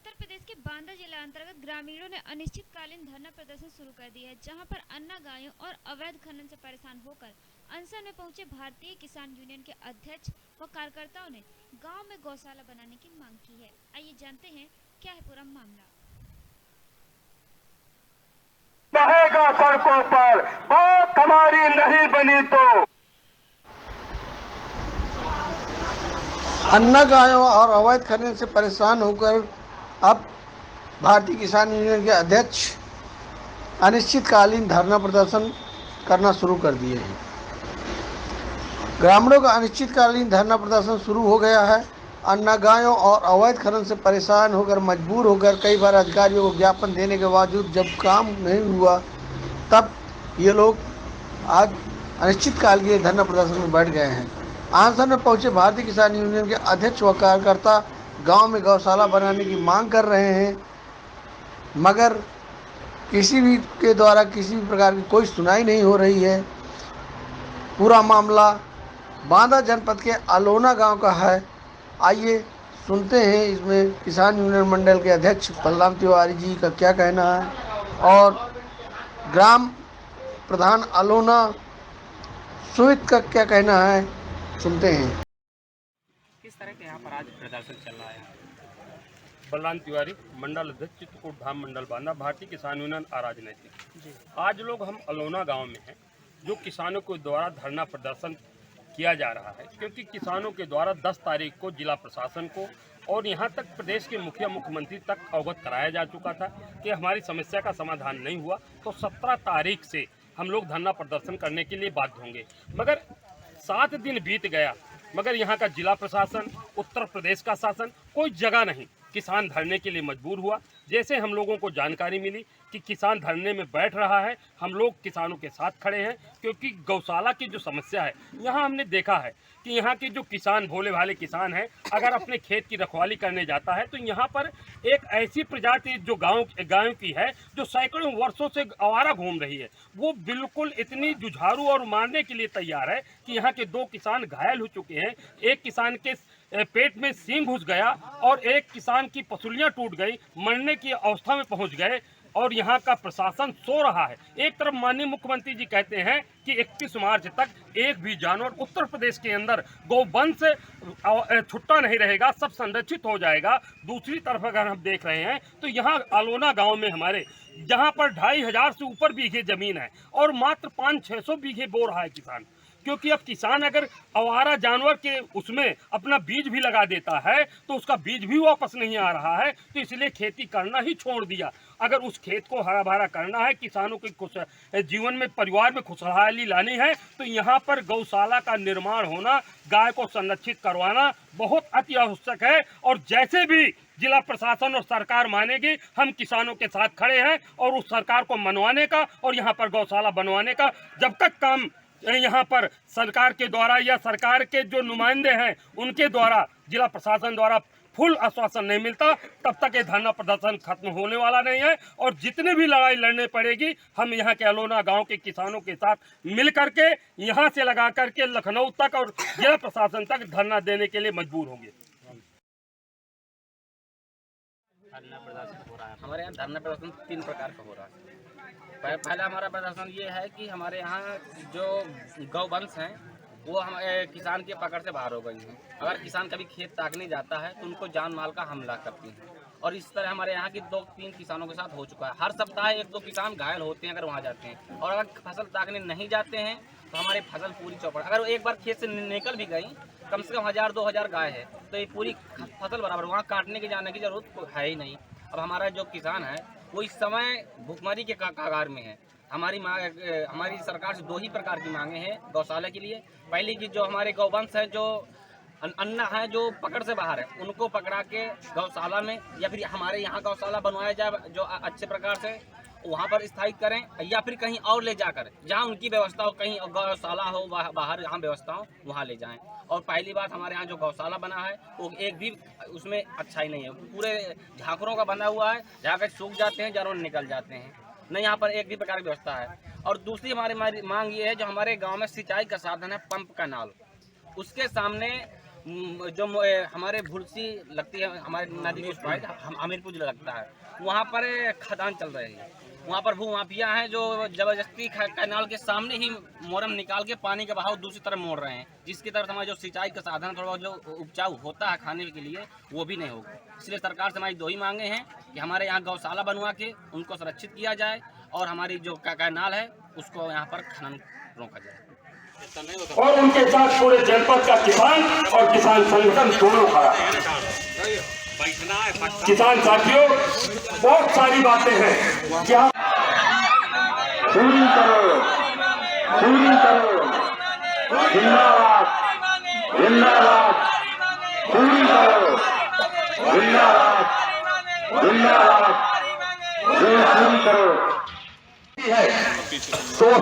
उत्तर प्रदेश के बांदा जिला अंतर्गत ग्रामीणों ने अनिश्चितकालीन धरना प्रदर्शन शुरू कर दिया है, जहां पर अन्ना गायों और अवैध खनन से परेशान होकर अनशन में पहुंचे भारतीय किसान यूनियन के अध्यक्ष व कार्यकर्ताओं ने गांव में गौशाला बनाने की मांग की है। आइए जानते हैं क्या है पूरा मामला। बहेगा सड़कों पर, बात हमारी नहीं बनी तो अन्ना गायों और अवैध खनन से परेशान होकर अब भारतीय किसान यूनियन के अध्यक्ष अनिश्चितकालीन धरना प्रदर्शन करना शुरू कर दिए हैं। ग्रामीणों का अनिश्चितकालीन धरना प्रदर्शन शुरू हो गया है। अन्ना गायों और अवैध खनन से परेशान होकर मजबूर होकर कई बार अधिकारियों को ज्ञापन देने के बावजूद जब काम नहीं हुआ तब ये लोग आज अनिश्चितकाल के धरना प्रदर्शन में बैठ गए हैं। आंदोलन में पहुंचे भारतीय किसान यूनियन के अध्यक्ष व कार्यकर्ता गांव में गौशाला बनाने की मांग कर रहे हैं, मगर किसी भी के द्वारा किसी भी प्रकार की कोई सुनाई नहीं हो रही है। पूरा मामला बांदा जनपद के अलोना गांव का है। आइए सुनते हैं इसमें किसान यूनियन मंडल के अध्यक्ष बलराम तिवारी जी का क्या कहना है और ग्राम प्रधान अलोना सुमित का क्या कहना है, सुनते हैं। किस तरह के यहाँ पर आज प्रदर्शन चल रहा है? बलराम तिवारी, मंडल अध्यक्ष चित्रकूट धाम मंडल बांदा, भारतीय किसान यूनियन अराजनैतिक। आज लोग हम अलोना गांव में हैं, जो किसानों के द्वारा धरना प्रदर्शन किया जा रहा है, क्योंकि किसानों के द्वारा 10 तारीख को जिला प्रशासन को और यहाँ तक प्रदेश के मुख्यमंत्री तक अवगत कराया जा चुका था कि हमारी समस्या का समाधान नहीं हुआ तो 17 तारीख से हम लोग धरना प्रदर्शन करने के लिए बाध्य होंगे। मगर 7 दिन बीत गया, मगर यहाँ का जिला प्रशासन, उत्तर प्रदेश का शासन कोई जगह नहीं। किसान धरने के लिए मजबूर हुआ। जैसे हम लोगों को जानकारी मिली कि किसान धरने में बैठ रहा है, हम लोग किसानों के साथ खड़े हैं, क्योंकि गौशाला की जो समस्या है यहाँ हमने देखा है कि यहाँ के जो किसान, भोले भाले किसान हैं, अगर अपने खेत की रखवाली करने जाता है तो यहाँ पर एक ऐसी प्रजाति जो गायों की है जो सैकड़ों वर्षों से आवारा घूम रही है, वो बिल्कुल इतनी जुझारू और मारने के लिए तैयार है कि यहाँ के 2 किसान घायल हो चुके हैं। एक किसान के पेट में सींग घुस गया और एक किसान की पसुलियां टूट गई, मरने की अवस्था में पहुंच गए और यहाँ का प्रशासन सो रहा है। एक तरफ माननीय मुख्यमंत्री जी कहते हैं कि 31 मार्च तक एक भी जानवर उत्तर प्रदेश के अंदर गौवंश से छुट्टा नहीं रहेगा, सब संरक्षित हो जाएगा। दूसरी तरफ अगर हम देख रहे हैं तो यहाँ अलोना गांव में हमारे जहाँ पर 2500 से ऊपर बीघे जमीन है और मात्र 500-600 बीघे बो रहा है किसान, क्योंकि अब किसान अगर आवारा जानवर के उसमें अपना बीज भी लगा देता है तो उसका बीज भी वापस नहीं आ रहा है, तो इसलिए खेती करना ही छोड़ दिया। अगर उस खेत को हरा भरा करना है, किसानों के जीवन में, परिवार में खुशहाली लानी है, तो यहाँ पर गौशाला का निर्माण होना, गाय को संरक्षित करवाना बहुत अति आवश्यक है। और जैसे भी जिला प्रशासन और सरकार मानेगी, हम किसानों के साथ खड़े हैं और उस सरकार को मनवाने का और यहाँ पर गौशाला बनवाने का जब तक काम यहाँ पर सरकार के द्वारा या सरकार के जो नुमाइंदे हैं उनके द्वारा, जिला प्रशासन द्वारा फुल आश्वासन नहीं मिलता, तब तक ये धरना प्रदर्शन खत्म होने वाला नहीं है। और जितने भी लड़ाई लड़ने पड़ेगी, हम यहाँ के अलोना गांव के किसानों के साथ मिल करके यहाँ से लगा करके लखनऊ तक और जिला प्रशासन तक धरना देने के लिए मजबूर होंगे। धरना प्रदर्शन हो रहा है हमारे यहाँ। धरना प्रदर्शन 3 प्रकार का हो रहा है। पहला हमारा प्रदर्शन ये है कि हमारे यहाँ जो गौवंश हैं वो हमारे किसान के पकड़ से बाहर हो गई हैं। अगर किसान कभी खेत ताकने जाता है तो उनको जान माल का हमला करती हैं, और इस तरह हमारे यहाँ की 2-3 किसानों के साथ हो चुका है। हर सप्ताह 1-2 किसान घायल होते हैं अगर वहाँ जाते हैं, और अगर फसल ताकने नहीं जाते हैं तो हमारी फसल पूरी चौपट, अगर वो एक बार खेत से निकल भी गई, कम से कम 1000-2000 गाय है तो ये पूरी फसल बराबर, वहाँ काटने के जाने की जरूरत है ही नहीं। अब हमारा जो किसान है वो इस समय भुखमरी के कगार में है। हमारी सरकार से 2 ही प्रकार की मांगे हैं गौशाला के लिए। पहली की जो हमारे गौवंश है, जो अन्ना है, जो पकड़ से बाहर है, उनको पकड़ा के गौशाला में या फिर हमारे यहाँ गौशाला बनवाया जाए जो अच्छे प्रकार से वहाँ पर स्थायित करें, या फिर कहीं और ले जाकर जहाँ उनकी व्यवस्था हो, कहीं गौशाला हो बाहर जहाँ व्यवस्था हो वहाँ ले जाएं। और पहली बात, हमारे यहाँ जो गौशाला बना है वो एक भी उसमें अच्छा ही नहीं है, पूरे झांकरों का बना हुआ है, जहाँ पर सूख जाते हैं, जानवर निकल जाते हैं, नहीं यहाँ पर एक भी प्रकार की व्यवस्था है। और दूसरी हमारी मांग ये है, जो हमारे गाँव में सिंचाई का साधन है पंप का नाल, उसके सामने जो हमारे भुलसी लगती है, हमारे नदी के उस साइड हमीरपुर जिला लगता है, वहाँ पर खदान चल रही है। वहाँ पर भू माफिया हैं जो ज़बरदस्ती कैनाल के सामने ही मोरम निकाल के पानी का बहाव दूसरी तरफ मोड़ रहे हैं, जिसकी तरफ हमारा जो सिंचाई का साधन थोड़ा जो उपजाऊ होता है खाने के लिए वो भी नहीं होगा। इसलिए सरकार से हमारी दो ही मांगे हैं कि हमारे यहाँ गौशाला बनवा के उनको सुरक्षित किया जाए और हमारी जो कैनाल है उसको यहाँ पर खनन रोका जाए। और उनके साथ पूरे जनपद का किसान और किसान संगठन दोनों खड़ा है। किसान साथियों, बहुत सारी बातें हैं क्या पूरी करो, जिंदाबाद जिंदाबाद, पूरी करो, जिंदाबाद जिंदाबाद, पूरी करो। तो